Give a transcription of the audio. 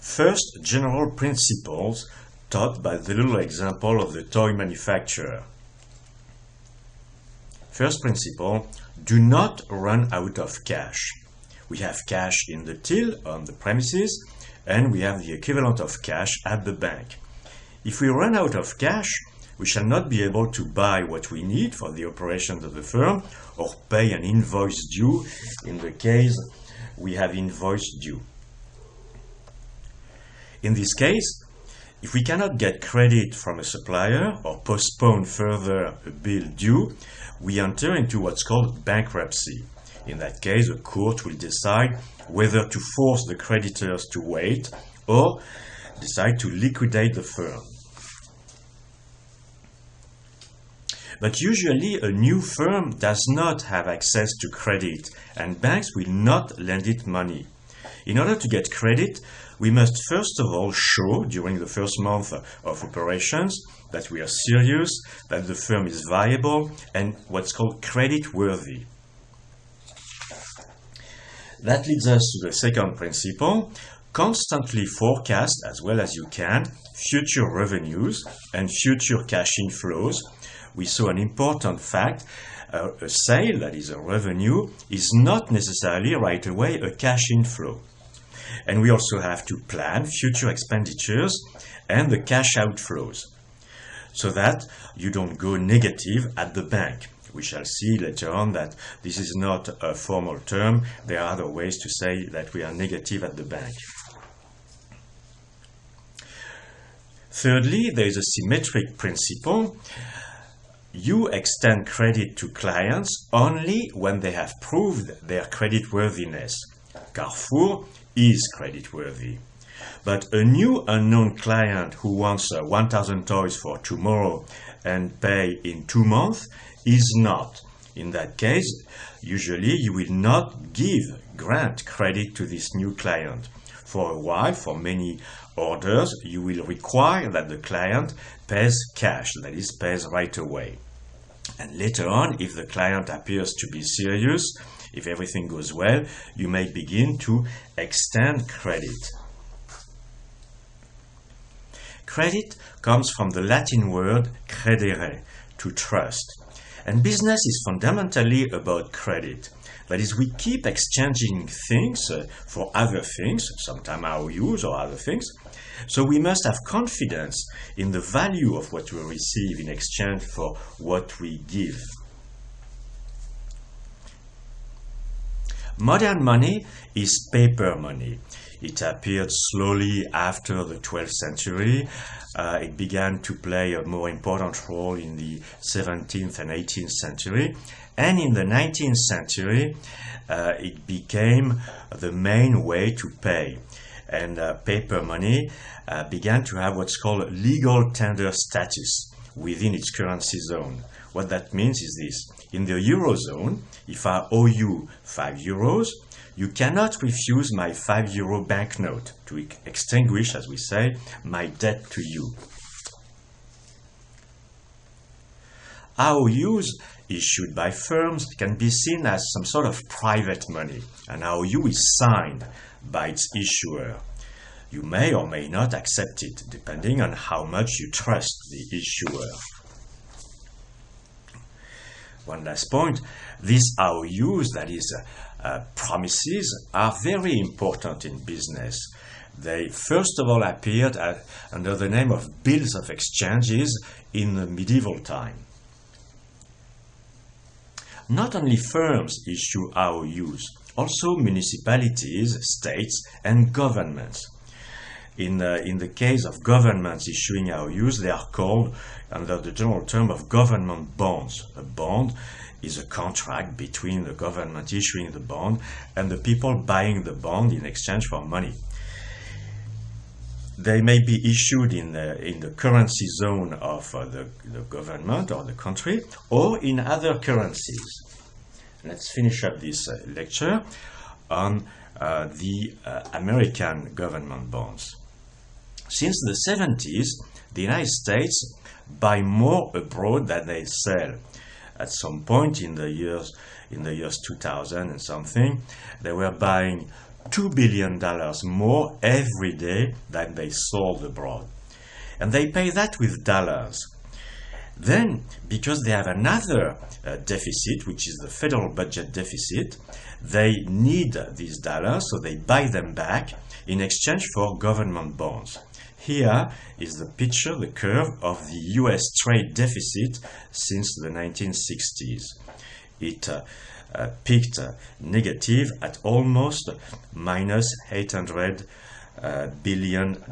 First, general principles taught by the little example of the toy manufacturer. First principle, do not run out of cash. We have cash in the till on the premises, and we have the equivalent of cash at the bank. If we run out of cash, we shall not be able to buy what we need for the operations of the firm or pay an invoice due in the case we have invoice due. In this case, if we cannot get credit from a supplier or postpone further a bill due, we enter into what's called bankruptcy. In that case, a court will decide whether to force the creditors to wait or decide to liquidate the firm. But usually a new firm does not have access to credit, and banks will not lend it money. In order to get credit, we must first of all show during the first month of operations that we are serious, that the firm is viable, and what's called credit-worthy. That leads us to the second principle. Constantly forecast, as well as you can, future revenues and future cash inflows. We saw an important fact. A sale, that is a revenue, is not necessarily right away a cash inflow. And we also have to plan future expenditures and the cash outflows, so that you don't go negative at the bank. We shall see later on that this is not a formal term. There are other ways to say that we are negative at the bank. Thirdly, there is a symmetric principle. You extend credit to clients only when they have proved their creditworthiness. Carrefour is creditworthy. But a new unknown client who wants 1,000 toys for tomorrow and pay in 2 months is not. In that case, usually you will not grant credit to this new client. For a while, for many orders, you will require that the client pays cash, that is, pays right away. And later on, if the client appears to be serious, if everything goes well, you may begin to extend credit. Credit comes from the Latin word credere, to trust. And business is fundamentally about credit. That is, we keep exchanging things for other things, sometimes IOUs or other things. So we must have confidence in the value of what we receive in exchange for what we give. Modern money is paper money. It appeared slowly after the 12th century. It began to play a more important role in the 17th and 18th century. And in the 19th century, it became the main way to pay. And paper money began to have what's called legal tender status within its currency zone. What that means is this. In the Eurozone, if I owe you 5 euros, you cannot refuse my 5 euro banknote to extinguish, as we say, my debt to you. IOUs issued by firms can be seen as some sort of private money. An IOU is signed by its issuer. You may or may not accept it, depending on how much you trust the issuer. One last point, these IOUs, that is, promises, are very important in business. They first of all appeared under the name of bills of exchanges in the medieval time. Not only firms issue IOUs, also municipalities, states, and governments. In the case of governments issuing IOUs, they are called under the general term of government bonds. A bond is a contract between the government issuing the bond and the people buying the bond in exchange for money. They may be issued in the currency zone of the government or the country, or in other currencies. Let's finish up this lecture on the American government bonds. Since the 70s, the United States buy more abroad than they sell. At some point in the years 2000 and something, they were buying $2 billion more every day than they sold abroad. And they pay that with dollars. Then, because they have another deficit, which is the federal budget deficit, they need these dollars, so they buy them back in exchange for government bonds. Here is the picture, the curve of the US trade deficit since the 1960s. It peaked negative at almost minus $800 billion.